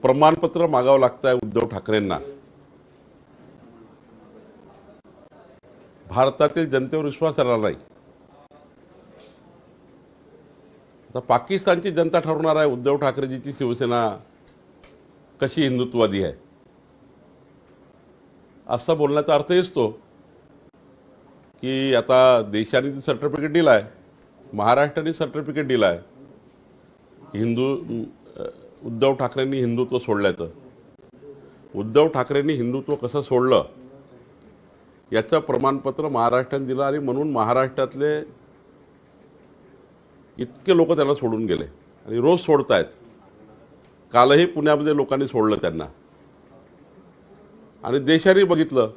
प्रमाणपत्र मागावं लागतं आहे उद्धव ठाकरेंना. भारतातील जनतेवर विश्वास राहिला नाही. आता पाकिस्तानची जनता ठरवणार आहे उद्धव ठाकरेजीची शिवसेना कशी हिंदुत्ववादी आहे. असं बोलण्याचा अर्थ असतो की आता देशाने सर्टिफिकेट दिलं आहे, महाराष्ट्राने सर्टिफिकेट दिलं आहे उद्धव ठाकरेंनी हिंदुत्व सोडल्याचं. उद्धव ठाकरेंनी हिंदुत्व कसं सोडलं याचं प्रमाणपत्र महाराष्ट्राने दिलं आणि म्हणून महाराष्ट्रातले इतके लोक त्यांना सोडून गेले आणि रोज सोडत आहेत. कालही पुण्यामध्ये लोकांनी सोडलं त्यांना. आणि देशाने बघितलं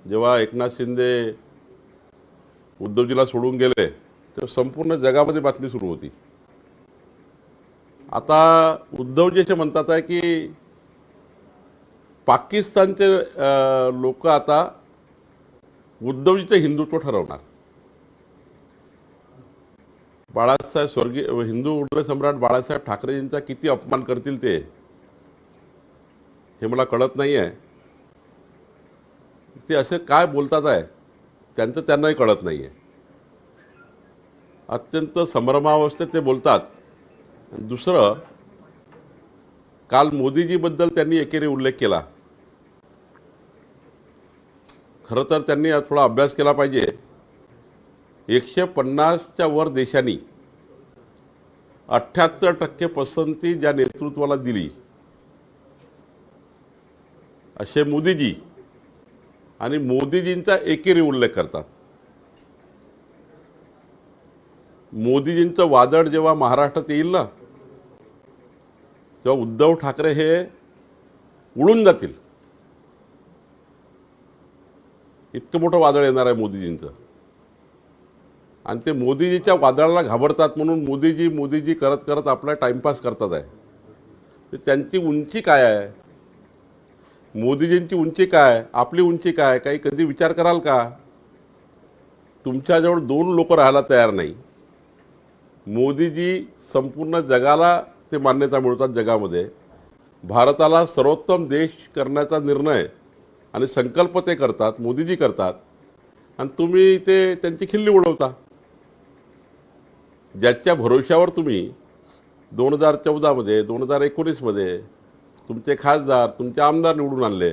जेव्हा एकनाथ शिंदे उद्धवजीला सोडून गेले तर संपूर्ण जगामध्ये बातमी सुरू होती. आता उद्धवजी असे म्हणतात आहे की पाकिस्तानचे लोक आता उद्धवजीचे हिंदुत्व ठरवणार. बाळासाहेब स्वर्गीय हिंदू उर्ध्व सम्राट बाळासाहेब ठाकरेजींचा किती अपमान करतील ते हे मला कळत नाही आहे. ते असे काय बोलतात आहे त्यांचं त्यांनाही कळत नाही आहे. अत्यंत संभ्रमावस्थेत ते बोलतात. दुसरं, काल मोदीजीबद्दल त्यांनी एकेरी उल्लेख केला. खरं तर त्यांनी थोडा अभ्यास केला पाहिजे. 150च्या वर देशांनी 78% पसंती ज्या नेतृत्वाला दिली असे मोदीजी आणि मोदीजींचा एकेरी उल्लेख करतात. मोदीजींचं वादळ जेव्हा महाराष्ट्रात येईल ना तेव्हा उद्धव ठाकरे हे उडून जातील. इतकं मोठं वादळ येणार आहे मोदीजींचं. आणि ते मोदीजीच्या वादळाला घाबरतात म्हणून मोदीजी करत करत आपला टाइमपास करतात आहे. त्यांची उंची काय आहे, मोदीजींची उंची काय, आपली उंची काय, काही कधी विचार कराल का? तुमच्याजवळ 2 लोक राहायला तयार नाही. मोदीजी संपूर्ण जगाला ते मान्यता मिळतात. जगामध्ये भारताला सर्वोत्तम देश करण्याचा निर्णय आणि संकल्प ते करतात, मोदीजी करतात. आणि तुम्ही ते त्यांची खिल्ली उडवता. ज्याच्या भरोश्यावर तुम्ही 2014मध्ये 2019मध्ये तुमचे खासदार तुमचे आमदार निवडून आणले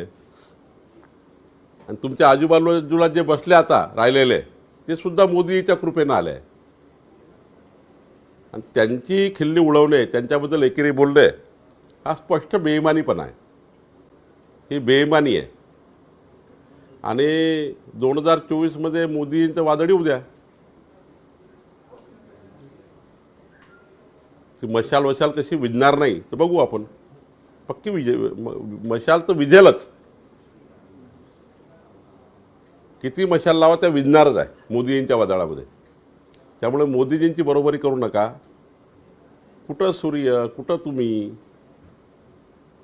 आणि तुमच्या आजूबाजूला जे बसले आता राहिलेले ते सुद्धा मोदीच्या कृपेनं आले. आणि त्यांची खिल्ली उडवणे, त्यांच्याबद्दल एकेरी बोलणे हा स्पष्ट बेईमानीपणा आहे. ही बेईमानी आहे. आणि 2024मध्ये मोदींचं वादळ येऊ द्या. ती मशाल कशी विझणार नाही तर बघू आपण. पक्की मशाल तर विझेलच. किती मशाल लावा त्या विझणारच आहे मोदींच्या वादळामध्ये. त्यामुळे मोदीजींची बरोबरी करू नका. कुठं सूर्य कुठं तुम्ही.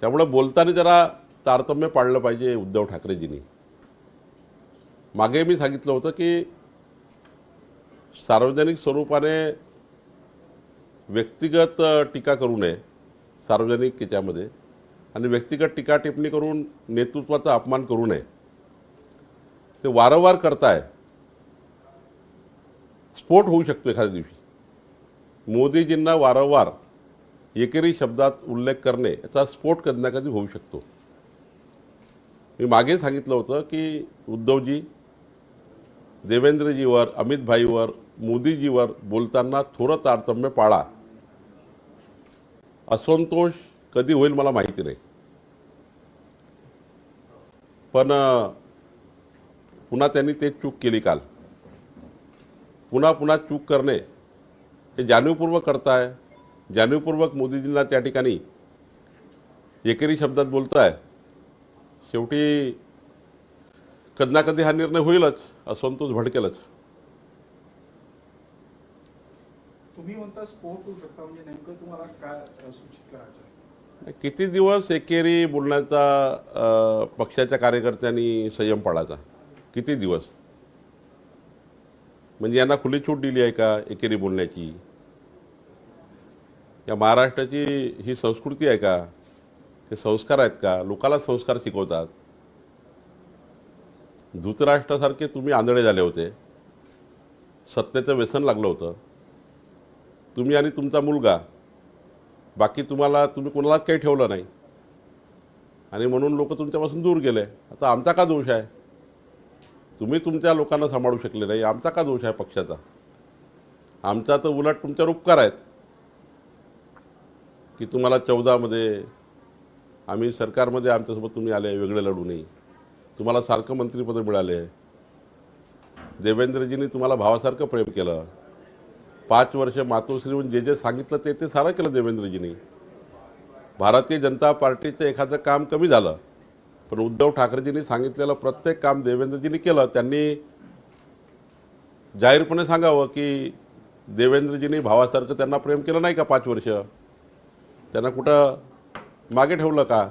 त्यामुळे बोलताना जरा तारतम्य पाळलं पाहिजे उद्धव ठाकरेजींनी. मागे मी सांगितलं होतं की सार्वजनिक स्वरूपाने व्यक्तिगत टीका करू नये सार्वजनिक याच्यामध्ये, आणि व्यक्तिगत टीका टिप्पणी करून नेतृत्वाचा अपमान करू नये. ते वारंवार करताय. स्फोट होऊ शकतो एखाद्या दिवशी. मोदीजींना वारंवार एकेरी शब्दात उल्लेख करणे याचा स्फोट कधी ना कधी होऊ शकतो. मी मागे सांगितलं होतं की उद्धवजी देवेंद्रजीवर, अमितभाईवर, मोदीजीवर बोलताना थोडं तारतम्य पाळा. असंतोष कधी होईल मला माहिती नाही. पण पुन्हा त्यांनी ते चूक केली काल. पुन्हा चूक करणे हे जाणीवपूर्वक करताय. जाणीवपूर्वक मोदीजींना त्या ठिकाणी एकेरी शब्दात बोलताय. शेवटी कधी ना कधी हा निर्णय होईलच, असंतोष भडकेलच. तुम्ही म्हणता स्फोट होऊ शकता, म्हणजे नेमकं तुम्हाला काय सूचित करायचं? किती दिवस एकेरी बोलण्याचा पक्षाच्या कार्यकर्त्यांनी संयम पाळायचा? किती दिवस? म्हणजे यांना खुली छूट दिली आहे का एकेरी बोलण्याची? या महाराष्ट्राची ही संस्कृती आहे का? हे संस्कार आहेत का? लोकाला संस्कार शिकवतात. धृतराष्ट्रासारखे तुम्ही आंधळे झाले होते, सत्तेचं व्यसन लागलं होतं तुम्ही आणि तुमचा मुलगा. बाकी तुम्ही कोणालाच काही ठेवलं नाही आणि म्हणून लोक तुमच्यापासून दूर गेले. आता आमचा का दोष आहे? तुम्ही तुमच्या लोकांना सांभाळू शकले नाही, आमचा का दोष आहे पक्षाचा? आमचा तर उलट तुमच्यावर उपकार आहेत की तुम्हाला 14मध्ये आम्ही सरकारमध्ये आमच्यासोबत तुम्ही आले, वेगळे लढूनही तुम्हाला सारखं मंत्रिपद मिळाले. देवेंद्रजींनी तुम्हाला भावासारखं प्रेम केलं. 5 वर्ष मातोश्री म्हणून जे सांगितलं ते सारं केलं देवेंद्रजींनी. भारतीय जनता पार्टीचं एखादं काम कमी झालं पण उद्धव ठाकरेजींनी सांगितलेलं प्रत्येक काम देवेंद्रजींनी केलं. त्यांनी जाहीरपणे सांगावं की देवेंद्रजींनी भावासारखं त्यांना प्रेम केलं नाही का 5 वर्ष? त्यांना कुठं मागे ठेवलं का?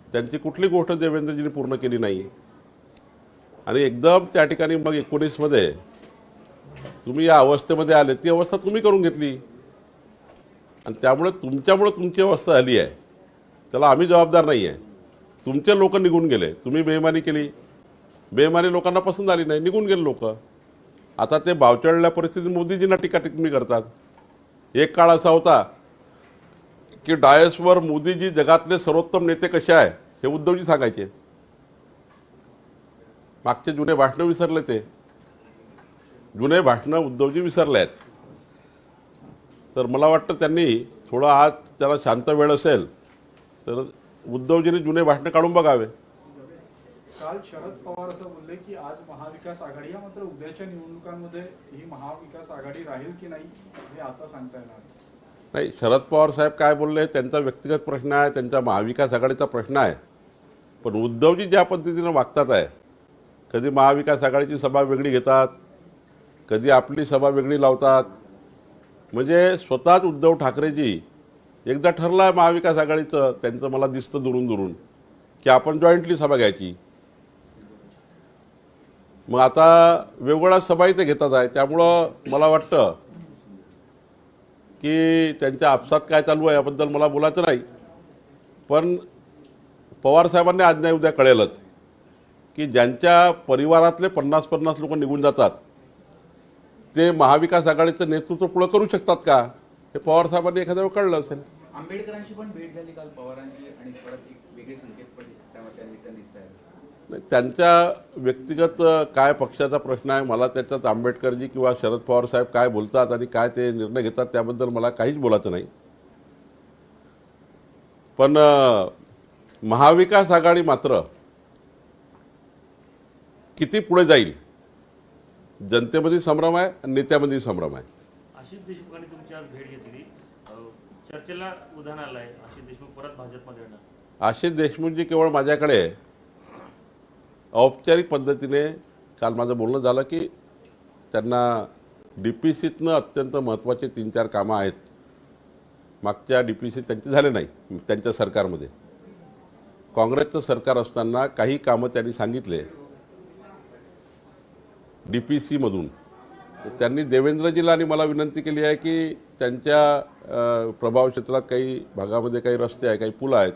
त्यांची कुठली गोष्ट देवेंद्रजींनी पूर्ण केली नाही. आणि एकदम त्या ठिकाणी मग 19मध्ये तुम्ही या अवस्थेमध्ये आले, ती अवस्था तुम्ही करून घेतली आणि तुमच्यामुळे तुमची अवस्था झाली आहे. त्याला आम्ही जबाबदार नाही आहे. तुमचे लोक निघून गेले, तुम्ही बेईमानी केली, बेईमानी लोकांना पसंत आली नाही, निघून गेले लोक. आता ते बावचळल्या परिस्थितीत मोदीजींना टीकाटिप्पणी करतात. एक काळ असा होता की डायसवर मोदीजी जगातले सर्वोत्तम नेते कसे आहे हे उद्धवजी सांगायचे. मागचे जुने भाषणं विसरले, ते जुने भाषणं उद्धवजी विसरले आहेत. तर मला वाटतं त्यांनी थोडं आज त्याला शांत वेळ असेल तर उद्धवजींनी जुने भाषणं काढून बघावे. काल शरद पवार असं बोलले की आज महाविकास आघाडी आहे, मात्र उद्याच्या निवडणुकांमध्ये ही महाविकास आघाडी राहील की नाही हे आता सांगता येणार नाही. शरद पवार साहेब काय बोलले त्यांचा व्यक्तिगत प्रश्न आहे, त्यांचा महाविकास आघाडीचा प्रश्न आहे. पण उद्धवजी ज्या पद्धतीनं वागतात आहे, कधी महाविकास आघाडीची सभा वेगळी घेतात, कधी आपली सभा वेगळी लावतात. म्हणजे स्वतःच उद्धव ठाकरेजी एकदा ठरलं आहे महाविकास आघाडीचं, त्यांचं मला दिसतं दुरून दुरून की आपण जॉईंटली सभा घ्यायची. मग आता वेगवेगळ्या सभाही ते घेतात आहे. त्यामुळं मला वाटतं की त्यांच्या आपसात काय चालू आहे याबद्दल मला बोलायचं नाही. पण पवारसाहेबांनी आज नाही उद्या कळेलच की ज्यांच्या परिवारातले 50-50 लोक निघून जातात ते महाविकास आघाडीचं नेतृत्व पुढं करू शकतात का, हे पवारसाहेबांनी एखाद्या वेळ कळलं असेल. आंबेडकरांशी पण भेट झाली काल पवारांची आणि परत एक वेगळे संकेत पडले त्यामध्ये दिसत आहेत. नाही, त्यांच्या व्यक्तिगत काय पक्षाचा प्रश्न आहे, मला त्याच्यात आंबेडकरजी किंवा शरद पवार साहेब काय बोलतात आणि काय ते निर्णय घेतात त्याबद्दल मला काहीच बोलायचं नाही. पण महाविकास आघाडी मात्र किती पुढे जाईल, जनतेमध्ये संभ्रम आहे आणि नेत्यामध्ये संभ्रम आहे. आशिष देशमुखांनी तुमची आज भेट घेतली, चर्चेला उधाण आलं आहे. आशिष देशमुख परत भाजपमध्ये येणार. आशिष देशमुखजी केवळ माझ्याकडे औपचारिक पद्धतीने काल माझं बोलणं झालं की त्यांना DPCतनं अत्यंत महत्त्वाचे 3-4 कामं आहेत. मागच्या DPC त्यांचे झाले नाही. त्यांच्या सरकारमध्ये काँग्रेसचं सरकार असताना काही कामं त्यांनी सांगितले DPCमधून. त्यांनी देवेंद्रजीला आणि मला विनंती केली आहे की त्यांच्या प्रभाव क्षेत्रात काही भागामध्ये काही रस्ते आहे, काही पुलं आहेत,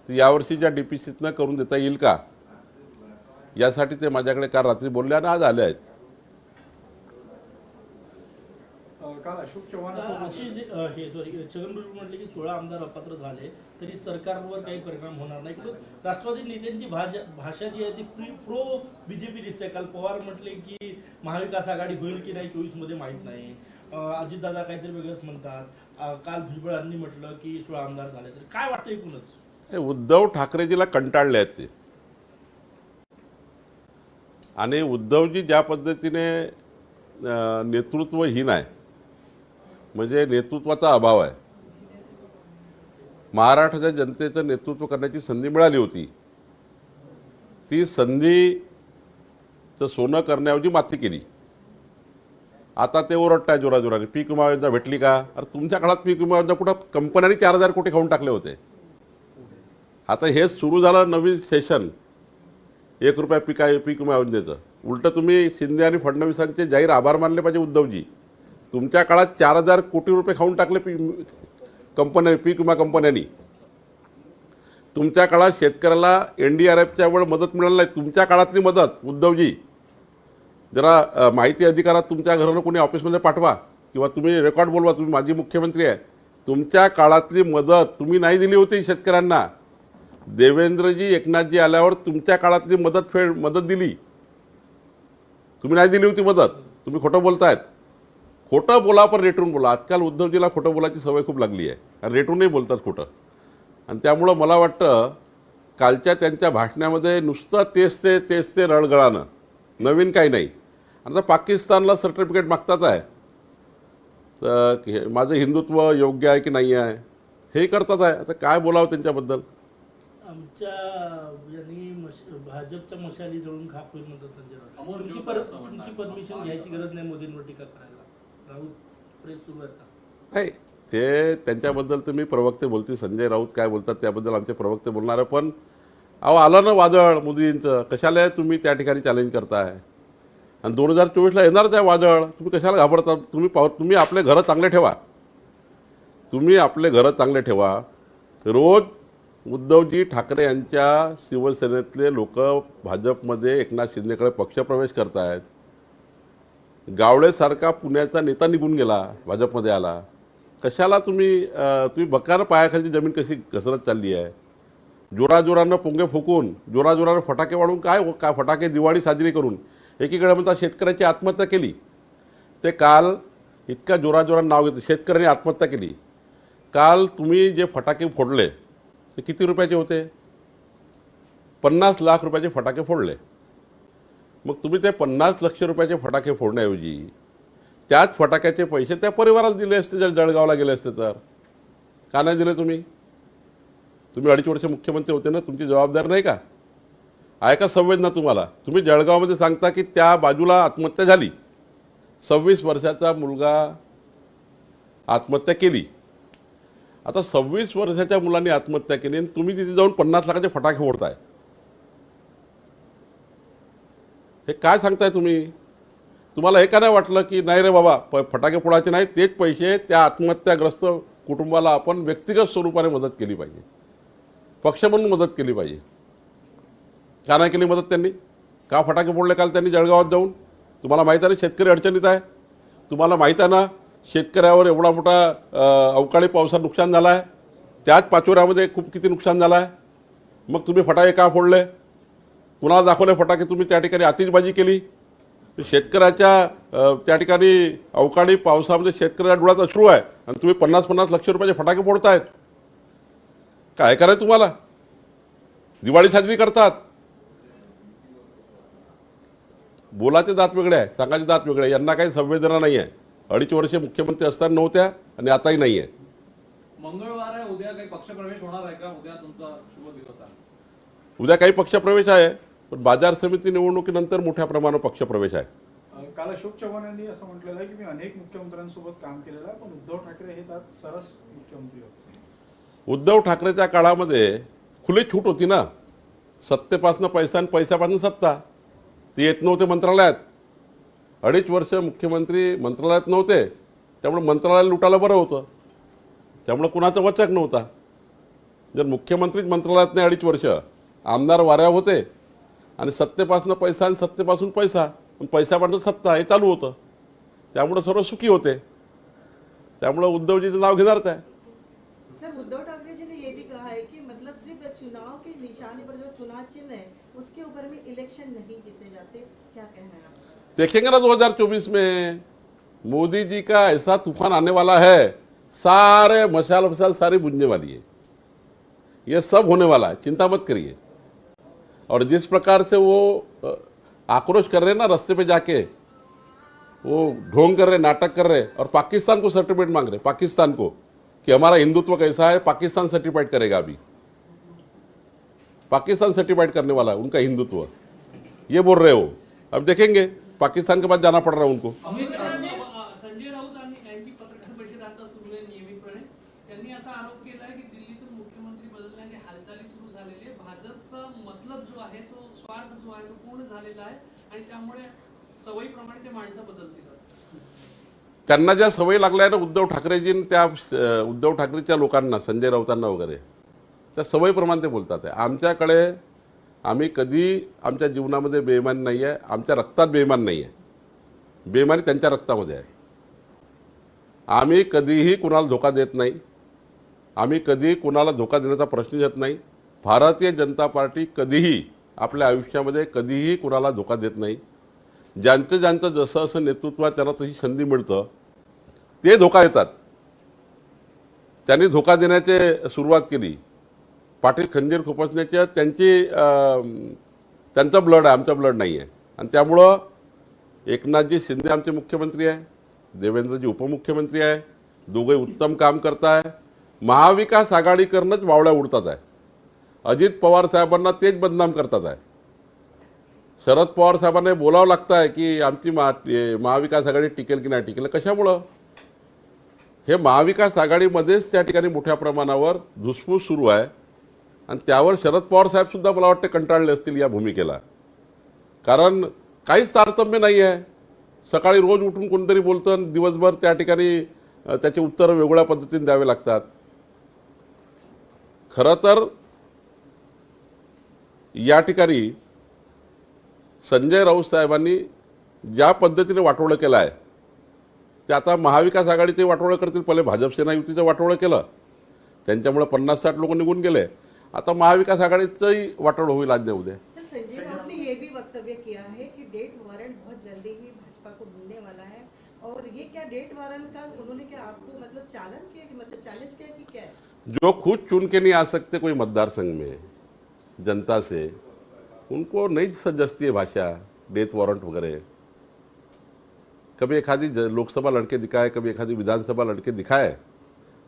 तर यावर्षीच्या DPCतनं करून देता येईल का, यासाठी ते माझ्याकडे काल रात्री बोलले आणि आज आले आहेत. काल अशोक चव्हाण छगन भुजबळ म्हटले की 16 आमदार अपात्र झाले तरी सरकारवर काही परिणाम होणार नाही. राष्ट्रवादी नेत्यांची भाषा जी आहे ती प्रो BJP दिसते. काल पवार म्हटले की महाविकास आघाडी होईल की नाही 24मध्ये माहीत नाही. अजितदादा काहीतरी वेगळंच म्हणतात. काल भुजबळांनी म्हटलं की 16 आमदार झाले. तर काय वाटतं एकूणच? उद्धव ठाकरेजीला कंटाळले आहेत ते. आणि उद्धवजी ज्या पद्धतीने नेतृत्वहीन आहे, म्हणजे नेतृत्वाचा अभाव आहे. महाराष्ट्राच्या जनतेचं नेतृत्व करण्याची संधी मिळाली होती, ती संधीचं सोनं करण्याऐवजी माती केली. आता ते ओरडताय जोराजोराने पीक विमा योजना भेटली का? अरे तुमच्या काळात पीक विमा योजना कुठं कंपन्यांनी 4,000 कोटी खाऊन टाकले होते. आता हेच सुरू झालं नवीन सेशन ₹1 पीक विमा योजनेचं. उलटं तुम्ही शिंदे आणि फडणवीसांचे जाहीर आभार मानले पाहिजे उद्धवजी. तुमच्या काळात 4,000 कोटी रुपये खाऊन टाकले कंपन्यांनी, पीक विमा कंपन्यांनी. तुमच्या काळात शेतकऱ्याला NDRFच्या वेळ मदत मिळाली नाही. तुमच्या काळातली मदत उद्धवजी जरा माहिती अधिकारात तुमच्या घरानं कोणी ऑफिसमध्ये पाठवा किंवा तुम्ही रेकॉर्ड बोलवा. तुम्ही माजी मुख्यमंत्री आहे. तुमच्या काळातली मदत तुम्ही नाही दिली होती शेतकऱ्यांना. देवेंद्रजी एकनाथजी आल्यावर तुमच्या काळातली मदत दिली. तुम्ही नाही दिली होती मदत. तुम्ही खोटं बोलतायत. खोटं बोला पण रेटून बोला. आजकाल उद्धवजीला खोटं बोलायची सवय खूप लागली आहे आणि रेटूनही बोलतात खोटं. आणि त्यामुळं मला वाटतं कालच्या त्यांच्या भाषणामध्ये नुसतं तेच ते रळगळानं, नवीन काही नाही. आता पाकिस्तानला सर्टिफिकेट मागताच आहे. तर माझं हिंदुत्व योग्य आहे की नाही आहे हे करतात आहे. आता काय बोलावं त्यांच्याबद्दल. आमच्या यांनी भाजपच्या मशाली जळून खाक होईल म्हणतात संजय राऊत. तुमची परमिशन घ्यायची गरज नाही मोदींवर टीका करायला. राऊत प्रेस सुरू आहे आता. नाही ते त्यांच्याबद्दल तुम्ही प्रवक्ते बोलतील. संजय राऊत काय बोलतात त्याबद्दल आमचे प्रवक्ते बोलणार आहे. पण अहो आलं ना वादळ मोदींचं, कशाला तुम्ही त्या ठिकाणी चॅलेंज करताय. आणि 2024ला येणारच आहे वादळ. तुम्ही कशाला घाबरता. तुम्ही आपले घरं चांगले ठेवा. तुम्ही आपले घरं चांगले ठेवा. रोज उद्धवजी ठाकरे यांच्या शिवसेनेतले लोक भाजपमध्ये एकनाथ शिंदेकडे पक्षप्रवेश करत आहेत. गावळेसारखा पुण्याचा नेता निघून गेला, भाजपमध्ये आला. कशाला तुम्ही बकार पायाखालची जमीन कशी घसरत चालली आहे. जोराजोरानं पोंगे फुकून, जोराजोरानं फटाके वाढवून काय फटाके दिवाळी साजरी करून एकीकडे म्हणतात शेतकऱ्याची आत्महत्या केली. ते काल इतक्या जोराजोरानं नाव घेतलं शेतकऱ्यांनी आत्महत्या केली. काल तुम्ही जे फटाके फोडले ते किती रुपयाचे होते. 50 लाख रुपयाचे फटाके फोडले. मग तुम्ही ते 50 लक्ष रुपयाचे फटाके फोडण्याऐवजी त्याच फटाक्याचे पैसे त्या परिवाराला दिले असते. जर जळगावला गेले असते तर का नाही दिले तुम्ही. तुम्ही 2.5 वर्ष मुख्यमंत्री होते ना. तुमची जबाबदारी नाही का. आहे का संवेदना तुम्हाला. तुम्ही जळगावमध्ये सांगता की त्या बाजूला आत्महत्या झाली. 26 वर्षाचा मुलगा आत्महत्या केली. आता 26 वर्षाच्या मुलांनी आत्महत्या केली आणि तुम्ही तिथे जाऊन 50 लाखाचे फटाके फोडताय. हे काय सांगताय तुम्ही. तुम्हाला हे का नाही वाटलं की नाही रे बाबा फटाके फोडायचे नाही, तेच पैसे त्या आत्महत्याग्रस्त कुटुंबाला आपण व्यक्तिगत स्वरूपाने मदत केली पाहिजे, पक्ष म्हणून मदत केली पाहिजे. का नाही केली मदत त्यांनी. का फटाके फोडले काल त्यांनी जळगावात जाऊन. तुम्हाला माहीत आहे ना शेतकरी अडचणीत आहे. तुम्हाला माहीत आहे ना शेतकऱ्यावर एवढा मोठा अवकाळी पावसात नुकसान झालं आहे. त्याच पाचोऱ्यामध्ये खूप किती नुकसान झालं आहे. मग तुम्ही फटाके का फोडले. कुणाला दाखवले फटाके. तुम्ही त्या ठिकाणी आतिषबाजी केली. शेतकऱ्याच्या त्या ठिकाणी अवकाळी पावसामध्ये शेतकऱ्याच्या डोळ्यात अश्रू आहे आणि तुम्ही 50-50 लक्ष रुपयाचे फटाके फोडतायत. काय करायचं तुम्हाला. दिवाळी साजरी करतात. बोलाचे दात वेगळे आहे, सांगायचे दात वेगळे. यांना काही संवेदना नाही आहे. 2.5 वर्ष मुख्यमंत्री असताना नव्हत्या आणि आताही नाही आहे. मंगळवार आहे, उद्या काही पक्षप्रवेश होणार आहे का. उद्या तुमचा शुभ दिवस आहे. उद्या काही पक्षप्रवेश आहे पण बाजार समिती निवडणुकीनंतर मोठ्या प्रमाणावर पक्षप्रवेश आहे. काल अशोक चव्हाण यांनी असं म्हटलेलं आहे की मी अनेक मुख्यमंत्र्यांसोबत काम केलेलं आहे पण उद्धव ठाकरे हे त्यात सरस मुख्यमंत्री होते. उद्धव ठाकरेच्या काळामध्ये खुली छूट होती ना. सत्तेपासून पैसा आणि पैशापासून सत्ता. ते येत नव्हते मंत्रालयात. 2.5 वर्ष मुख्यमंत्री मंत्रालयात नव्हते. त्यामुळे मंत्रालय लुटायला बरं होतं. त्यामुळे कुणाचा वचक नव्हता. जर मुख्यमंत्रीच मंत्रालयात नाही 2.5 वर्ष, आमदार वाऱ्या होते आणि सत्तेपासून पैसा आणि सत्तेपासून पैसा आणि पैशापासून सत्ता हे चालू होतं. त्यामुळे सर्व सुखी होते. त्यामुळे उद्धवजीचं नाव घेणारच आहे. सर उद्धव ठाकरे जी ने ये भी कहा है कि मतलब सिर्फ चुनाव के निशाने पर जो चुनाव चिन्ह है उसके ऊपर में इलेक्शन नहीं जीते जाते. क्या कहना है आपका. देखेंगे ना 2024 में मोदी जी का ऐसा तूफान आने वाला है. सारे मशाल सारी बुझने वाली है. ये सब होने वाला है. चिंता मत करिए. और जिस प्रकार से वो आक्रोश कर रहे हैं ना रास्ते पे जाके, वो ढोंग कर रहे, नाटक कर रहे और पाकिस्तान को सर्टिफिकेट मांग रहे. पाकिस्तान को कि हमारा हिंदुत्व कैसा है. पाकिस्तान सर्टिफाइड करेगा. अभी पाकिस्तान सर्टिफाइड करने वाला है उनका हिंदुत्व. ये बोल रहे हो. अब देखेंगे पाकिस्तान के बाद जाना पड़ रहा है उनको. संजय राऊत यांची पत्रकार परिषद आता सुरू आहे नियमितपणे. त्यांनी असा आरोप केला आहे की दिल्लीतून मुख्यमंत्री बदलण्याने हालचाली सुरू झालेले. भाजपचा मतलब जो आहे तो स्वार्थ जो आहे तो पूर्ण झालेला आहे आणि त्यामुळे सवयीप्रमाणे ते माणसं बदलतील. त्यांना ज्या सवयी लागल्या ना उद्धव ठाकरेजींनी त्या उद्धव ठाकरेच्या लोकांना, संजय राऊतांना वगैरे, त्या सवयीप्रमाणे ते बोलतात आहे. आमच्याकडे आम्ही कधी आमच्या जीवनामध्ये बेईमानी नाही आहे, आमच्या रक्तात बेईमान नाही आहे. बेईमानी त्यांच्या रक्तामध्ये आहे. आम्ही कधीही कुणाला धोका देत नाही. आम्ही कधी कुणाला धोका देण्याचा प्रश्न येत नाही. भारतीय जनता पार्टी कधीही आपल्या आयुष्यामध्ये कधीही कुणाला धोका देत नाही. ज्यांचं ज्यांचं जसं असं नेतृत्वात त्यांना तशी संधी मिळतं ते धोका देतात. त्यांनी धोका देण्याची सुरुवात केली. पाठीत खंजीर खुपसण्याच्या त्यांचं ब्लड आहे, आमचं ब्लड नाही आहे. आणि त्यामुळं एकनाथजी शिंदे आमचे मुख्यमंत्री आहे, देवेंद्रजी उपमुख्यमंत्री आहे, दोघे उत्तम काम करत आहे. महाविकास आघाडी करणंच वावड्या उडतात आहे. अजित पवार साहेबांना तेच बदनाम करतात आहे. शरद पवार साहेबांना बोलावं लागतं आहे की आमची महाविकास आघाडी टिकेल की नाही टिकेल. कशामुळं? हे महाविकास आघाडीमध्येच त्या ठिकाणी मोठ्या प्रमाणावर धुसफूस सुरू आहे. आणि त्यावर शरद पवार साहेबसुद्धा मला वाटते कंटाळले असतील या भूमिकेला. कारण काहीच तारतम्य नाही आहे. सकाळी रोज उठून कोणतरी बोलतं आणि दिवसभर त्या ठिकाणी त्याचे उत्तर वेगळ्या पद्धतीने द्यावे लागतात. खरं तर या ठिकाणी संजय राऊत साहेबांनी ज्या पद्धतीने वाटोळं केलं आहे ते आता महाविकास आघाडीचे वाटोळं करतील. पहिले भाजप सेना युतीचं वाटोळं केलं, त्यांच्यामुळे 50-60 लोक निघून गेले. आता महाविकास आघाडीचंही वाटोळं होईल आज नाही उद्या. सर, संजय राउत ने ये भी वक्तव्य किया है कि डेट वारंट बहुत जल्दी ही भाजपा को मिलने वाला है, और ये क्या डेट वारंट का उन्होंने क्या आपको मतलब चालन किया कि मतलब चैलेंज किया कि क्या है? जो खुद चुन के नहीं आ सकते कोई मतदार संघ में जनता से, उनको नहीं सजती है भाषा डेथ वारंट वगैरह. कभी एखादी लोकसभा लड़के दिखाए, कभी एखादी विधानसभा लड़के दिखाए,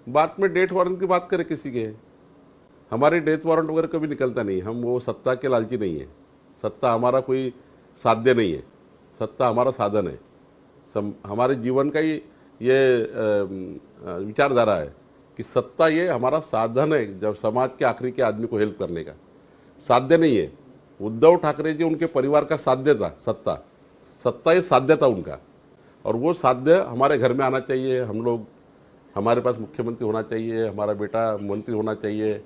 बाद में डेथ वारंट की बात करे किसी के. हमारी डेथ वारंट वगैरह कभी निकलता नहीं. हम वो सत्ता के लालची नहीं है. सत्ता हमारा कोई साध्य नहीं है, सत्ता हमारा साधन है. हमारे जीवन का ही ये विचारधारा है कि सत्ता ये हमारा साधन है, जब समाज के आखिरी के आदमी को हेल्प करने का. साध्य नहीं है. उद्धव ठाकरे जी उनके परिवार का साध्य था सत्ता. सत्ता ये साध्य था उनका, और वो साध्य हमारे घर में आना चाहिए. हम लोग, हमारे पास मुख्यमंत्री होना चाहिए, हमारा बेटा मंत्री होना चाहिए,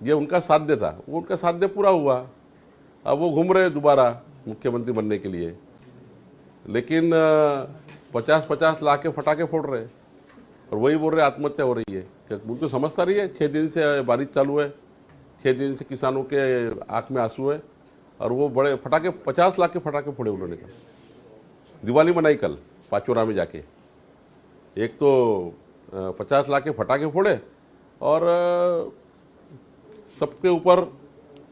ये उनका साध्य था. वो उनका साध्य पूरा हुआ. अब वो घूम रहे दोबारा मुख्यमंत्री बनने के लिए, लेकिन 50-50 लाख के फटाके फोड़ रहे और वही बोल रहे आत्महत्या हो रही है. उनको समझता रही है. 6 दिन से बारिश चालू है, 6 दिन से किसानों के आँख में आंसू है, और वो बड़े फटाके 50 लाख के फटाके फोड़े उन्होंने. कल दिवाली मनाई, कल पाचोरा में जाके एक तो 50 लाख के फटाके फोड़े और सबके ऊपर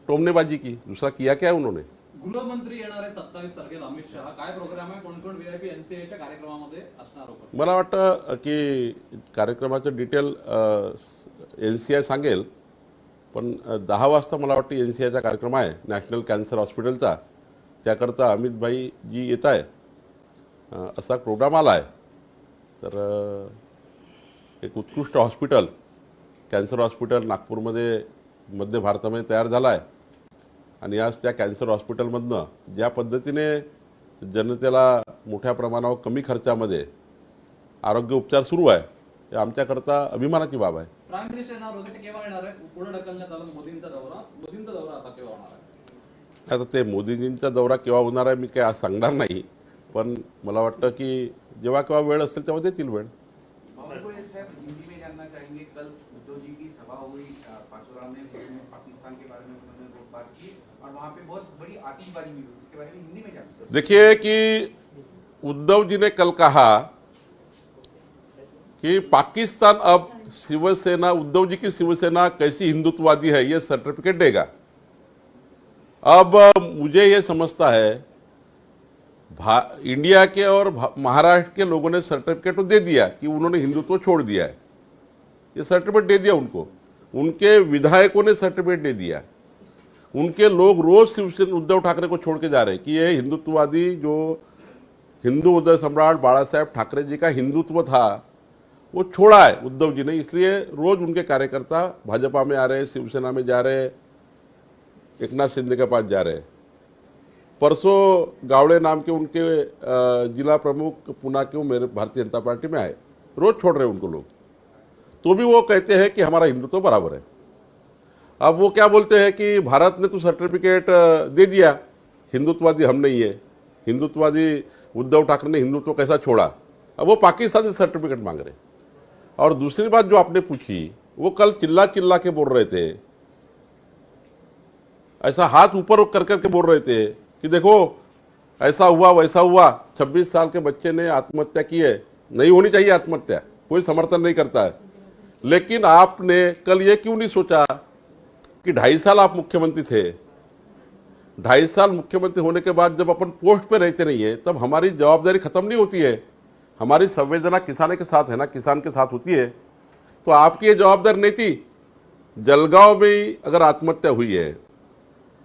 टोमनेबाजी की. दूसरा किया क्या है उन्होंने? गृहमंत्री येणार आहे 27 तारखेला अमित शहा. काय प्रोग्राम आहे, कोण कोण व्हीआयपी एनसीएच्या कार्यक्रमामध्ये असणार उपस्थित? मला वाटतं की कार्यक्रमाचं डिटेल NCI सांगेल, पण 10 वाजता मला वाटतं NCIचा कार्यक्रम आहे नॅशनल कॅन्सर हॉस्पिटलचा. त्याकरता अमितभाई जी येत आहे असा प्रोग्राम आला आहे. तर एक उत्कृष्ट हॉस्पिटल, कॅन्सर हॉस्पिटल नागपूरमध्ये मध्य भारतामध्ये तयार झाला आहे. आणि आज त्या कॅन्सर हॉस्पिटलमधनं ज्या पद्धतीने जनतेला मोठ्या प्रमाणावर कमी खर्चामध्ये आरोग्य उपचार सुरू आहे, हे आमच्याकरता अभिमानाची बाब आहे. प्राईम मिनिस्टर येणार होते, ते केव्हा येणार आहे? पुढे ढकलण्यात आलं मोदींचा दौरा. मोदींचा दौरा आता केव्हा होणार आहे? आता ते मोदीजींचा दौरा केव्हा होणार आहे मी काय आज सांगणार नाही, पण मला वाटतं की जेव्हा केव्हा वेळ असेल तेव्हा देतील वेळ. साहब हिंदी में जानना चाहेंगे, कल उद्धव जी की सभा हुई पाचोरा में, उसमें पाकिस्तान के बारे में उन्होंने बात की और वहाँ पे बहुत बड़ी आतिशबाजी हुई, उसके बारे में हिंदी में जानना. देखिए कि उद्धव जी ने कल कहा कि पाकिस्तान अब शिवसेना, उद्धव जी की शिवसेना कैसी हिंदुत्ववादी है ये सर्टिफिकेट देगा. अब मुझे ये समझता है इंडिया के और महाराष्ट्र के लोगों ने सर्टिफिकेट तो दे दिया कि उन्होंने हिंदुत्व छोड़ दिया है. ये सर्टिफिकेट दे दिया उनको. उनके विधायकों ने सर्टिफिकेट दे दिया. उनके लोग रोज शिवसेना उद्धव ठाकरे को छोड़ के जा रहे हैं कि ये हिंदुत्ववादी, जो हिंदू उदय सम्राट बाला साहेब ठाकरे जी का हिंदुत्व था वो छोड़ा है उद्धव जी ने. इसलिए रोज उनके कार्यकर्ता भाजपा में आ रहे, शिवसेना में जा रहे, एकनाथ शिंदे के पास जा रहे. परसों गावड़े नाम के उनके जिला प्रमुख पुणे के वो मेरे भारतीय जनता पार्टी में आए. रोज छोड़ रहे उनको लोग, तो भी वो कहते हैं कि हमारा हिंदुत्व बराबर है. अब वो क्या बोलते हैं कि भारत ने तो सर्टिफिकेट दे दिया, हिंदुत्ववादी हम नहीं है, हिंदुत्ववादी उद्धव ठाकरे ने हिंदुत्व कैसा छोड़ा, अब वो पाकिस्तान से सर्टिफिकेट मांग रहे। और दूसरी बात जो आपने पूछी, वो कल चिल्ला चिल्ला के बोल रहे थे, ऐसा हाथ ऊपर कर करके बोल रहे थे कि देखो ऐसा हुआ वैसा हुआ, 26 साल के बच्चे ने आत्महत्या की है, नहीं होनी चाहिए आत्महत्या, कोई समर्थन नहीं करता है। लेकिन आपने कल ये क्यों नहीं सोचा कि 2.5 साल आप मुख्यमंत्री थे, 2.5 साल मुख्यमंत्री होने के बाद जब अपन पोस्ट पे रहते नहीं है तब हमारी जवाबदारी खत्म नहीं होती है, हमारी संवेदना किसान के साथ है ना, किसान के साथ होती है। तो आपकी ये जवाबदारी नहीं थी। जलगांव में अगर आत्महत्या हुई है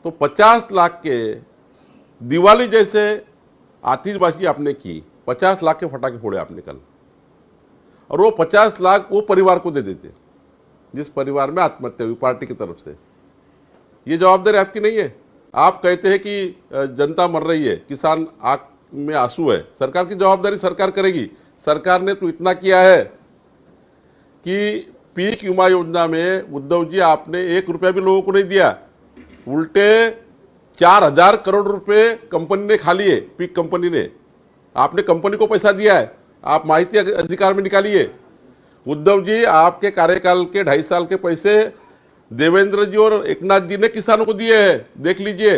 तो 50 लाख के दिवाली जैसे आतिशबाजी आपने की, 50 लाख के फटाके फोड़े आपने कल, और वो 50 लाख वो परिवार को दे देते जिस परिवार में आत्महत्या हुई पार्टी की तरफ से। ये जवाबदारी आपकी नहीं है। आप कहते हैं कि जनता मर रही है, किसान आंख में आंसू है, सरकार की जवाबदारी सरकार करेगी। सरकार ने तो इतना किया है कि पीक युवा योजना में उद्धव जी आपने 1 रुपया भी लोगों को नहीं दिया, उल्टे 4000 करोड़ रुपए कंपनी ने खा लिए, पीक कंपनी ने। आपने कंपनी को पैसा दिया है, आप माहिती अधिकार में निकालिए। उद्धव जी आपके कार्यकाल के 2.5 साल के पैसे देवेंद्र जी और एकनाथ जी ने किसानों को दिए हैं, देख लीजिए।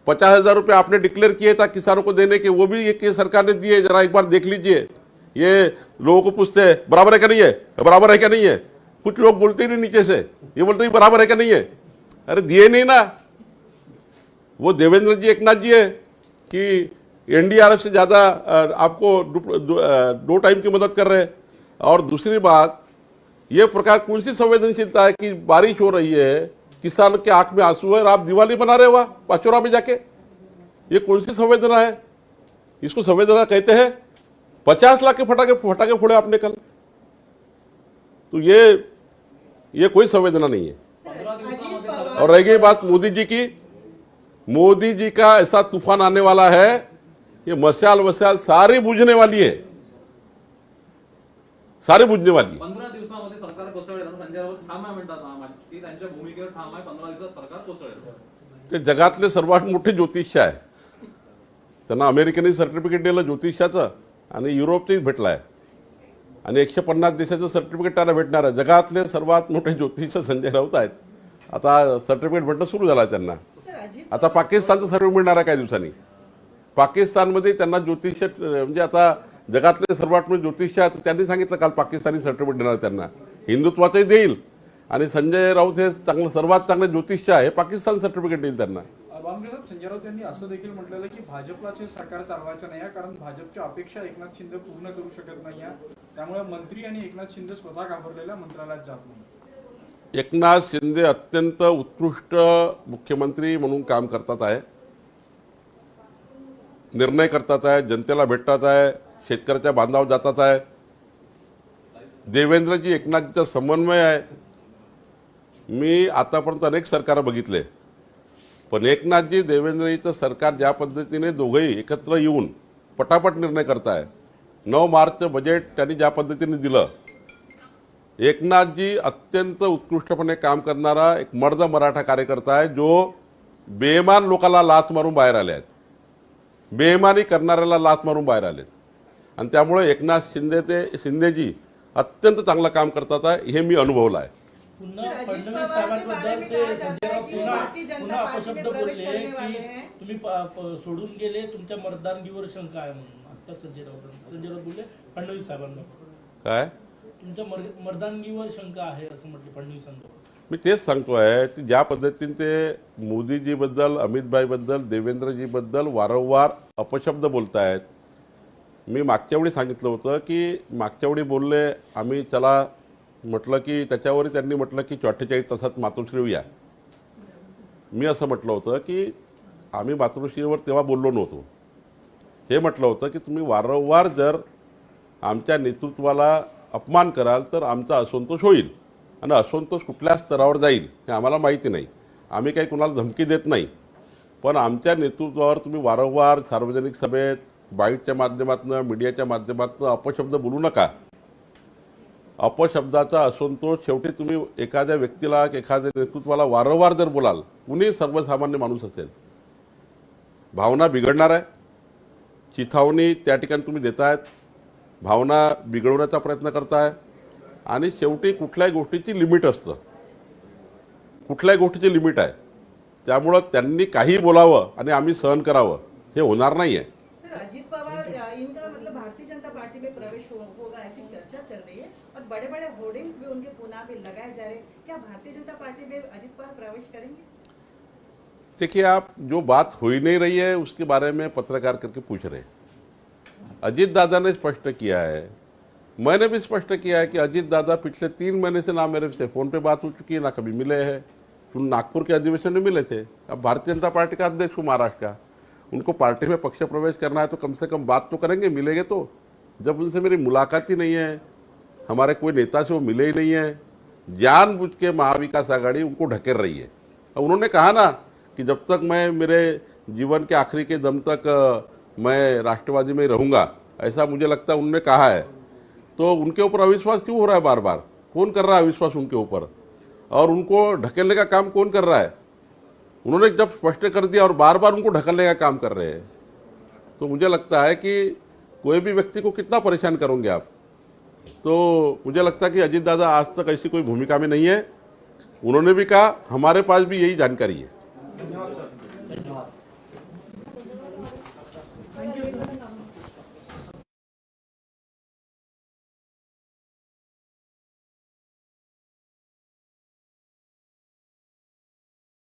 50,000 रुपये आपने डिक्लेयर किए था किसानों को देने के, वो भी ये सरकार ने दिए, जरा एक बार देख लीजिए। ये लोगों को पूछते हैं बराबर है क्या नहीं है, बराबर है क्या नहीं है, कुछ लोग बोलते ही नहीं नीचे से, ये बोलते हैं बराबर है क्या नहीं है। अरे दिए नहीं ना, वो देवेंद्र जी एकनाथ जी है कि एनडीआरएफ से ज़्यादा आपको 2 टाइम की मदद कर रहे हैं। और दूसरी बात, ये प्रकार कौन सी संवेदनशीलता है कि बारिश हो रही है, किसान के आंख में आंसू है और आप दिवाली मना रहे हो पाचोरा में जाके, ये कौन सी संवेदना है? इसको संवेदना कहते हैं? 50 लाख के फटाके फोड़े आपने कल, तो ये कोई संवेदना नहीं है। 15 दिवसामध्ये सरकार और रह गई बात मोदी जी की, मोदी जी का ऐसा तूफान आने वाला है, ये मशाल सारी बुझने वाली है, सारी बुझने वाली है। 15 दिवसामध्ये सरकार कोसळेल असं संजय राऊत ठाम आहे म्हणतात आम्हाला, ती त्यांच्या भूमिकेवर ठाम आहे, 15 दिवसात सरकार कोसळेल। ते जगातले सर्वात मोठे ज्योतिष्य आहे, त्यांना अमेरिकेने सर्टिफिकेट दिलं ज्योतिष्याचं आणि युरोपचंही भेटलं आहे, आणि 150 देशाचं सर्टिफिकेट त्यांना भेटणार आहे। जगातले सर्वात मोठे ज्योतिष्य संजय राऊत आहेत, आता सर्टिफिकेट भेटणं सुरू झालं आहे त्यांना। सर अजित आता पाकिस्तानचं सर्टिफिकेट मिळणार आहे काही दिवसांनी। पाकिस्तानमध्ये त्यांना ज्योतिष्य म्हणजे आता जगातले सर्वात मोठे ज्योतिष्य आहेत, त्यांनी सांगितलं काल पाकिस्तानी सर्टिफिकेट देणार त्यांना, हिंदुत्वाचंही देईल, आणि संजय राऊत हे सर्वात चांगले ज्योतिष्य आहे, पाकिस्तान सर्टिफिकेट देईल त्यांना। बामगे साहेब, संजय राऊत यांनी असं देखील म्हटलेलं की भाजपलाचे सरकार चालवायचं नाही आहे, कारण भाजपच्या अपेक्षा एकनाथ शिंदे पूर्ण करू शकत नाही आहे, त्यामुळे मंत्री आणि एकनाथ शिंदे स्वतः घाबरलेल्या मंत्रालयात जात नाही। एकनाथ शिंदे अत्यंत उत्कृष्ट मुख्यमंत्री म्हणून काम करतात आहे, निर्णय करतात आहे, जनतेला भेटतात आहे, शेतकऱ्याच्या बांधावर जातात आहे। देवेंद्रजी एकनाथजीचा समन्वय आहे। मी आतापर्यंत अनेक सरकार बघितले, पण एकनाथजी देवेंद्रजीचं सरकार ज्या पद्धतीने दोघंही एकत्र येऊन पटापट निर्णय करताय, 9 मार्चचं बजेट त्यांनी ज्या पद्धतीने दिलं, एकनाथजी अत्यंत उत्कृष्टपणे काम करणारा एक मर्द मराठा कार्यकर्ता आहे, जो बेईमान लोकांना लाथ मारून बाहेर आले आहेत, बेईमानी करणाऱ्याला लाथ मारून बाहेर आलेत, आणि त्यामुळे एकनाथ शिंदेजी अत्यंत चांगलं काम करतात आहे, हे मी अनुभवलं आहे। पुन्हा फडणवीस साहेबांबद्दल ते संजय राऊत पुन्हा अपशब्द बोलले की तुम्ही सोडून गेले, तुमच्या मर्दानगीवर शंका आहे म्हणून। आता संजय राऊत बोलले फडणवीस साहेबांना काय तुमच्या मर्दानगीवर शंका आहे असं म्हटले फडणवीसांना। मी तेच सांगतो आहे की ज्या पद्धतीने ते मोदीजीबद्दल, अमितभाईबद्दल, देवेंद्रजीबद्दल वारंवार अपशब्द बोलत आहेत। मी मागच्या वेळी सांगितलं होतं की मागच्या वेळी बोलले आम्ही, चला म्हटलं की त्याच्यावर त्यांनी म्हटलं की 48 तासात मातोश्री येऊया। मी असं म्हटलं होतं की आम्ही मातोश्रीवर तेव्हा बोललो नव्हतो, हे म्हटलं होतं की तुम्ही वारंवार जर आमच्या नेतृत्वाला अपमान कराल तर आमचा असंतोष होईल, आणि असंतोष कुठल्या स्तरावर जाईल हे आम्हाला माहिती नाही। आम्ही काही कुणाला धमकी देत नाही, पण आमच्या नेतृत्वावर तुम्ही वारंवार सार्वजनिक सभेत, बाईटच्या माध्यमातून, मीडियाच्या माध्यमातून अपशब्द बोलू नका। अपशब्दाचा असंतोष शेवटी तुम्ही एखाद्या व्यक्तीला एखाद्या नेतृत्वाला वारंवार जर बोलाल, कुणी सर्वसामान्य माणूस असेल, भावना बिघडणार आहे. चिथावणी त्या ठिकाणी तुम्ही देतायत, भावना बिघडवण्याचा प्रयत्न करताय. आणि शेवटी कुठल्याही गोष्टीची लिमिट असतं, कुठल्याही गोष्टीची लिमिट आहे. त्यामुळं त्यांनी काही बोलावं आणि आम्ही सहन करावं हे होणार नाही आहे. सर, अजीत पवार इनका मतलब भारतीय जनता पार्टी में प्रवेश होगा ऐसी चर्चा चल रही है और बड़े बड़े होर्डिंग्स भी उनके पुना पे लगाए जा रहे हैं. क्या भारतीय जनता पार्टी में अजीत पवार प्रवेश करेंगे? देखिए, आप जो बात हो ही नहीं रही है उसके बारे में पत्रकार करके पूछ रहे हैं. अजीत दादा ने स्पष्ट किया है, मैंने भी स्पष्ट किया है कि अजीत दादा पिछले 3 महीने से ना मेरे से फ़ोन पे बात हो चुकी है, ना कभी मिले हैं. तुम नागपुर के अधिवेशन में मिले थे. अब भारतीय जनता पार्टी का अध्यक्ष हूँ महाराष्ट्र का, उनको पार्टी में पक्ष प्रवेश करना है तो कम से कम बात तो करेंगे, मिलेंगे तो. जब उनसे मेरी मुलाकात ही नहीं है, हमारे कोई नेता से वो मिले ही नहीं है, जानबूझ के महाविकास आघाड़ी उनको ढकेल रही है. अब उन्होंने कहा ना कि जब तक मैं मेरे जीवन के आखिरी के दम तक मैं राष्ट्रवादी में रहूँगा, ऐसा मुझे लगता है उन्होंने कहा है. तो उनके ऊपर अविश्वास क्यों हो रहा है बार बार? कौन कर रहा है अविश्वास उनके ऊपर? और उनको ढकेलने का काम कौन कर रहा है? उन्होंने जब स्पष्ट कर दिया और बार बार उनको ढकेलने का काम कर रहे हैं, तो मुझे लगता है कि कोई भी व्यक्ति को कितना परेशान करोगे आप. तो मुझे लगता है कि अजीत दादा आज तक ऐसी कोई भूमिका में नहीं है. उन्होंने भी कहा, हमारे पास भी यही जानकारी है. धन्यवाद सर.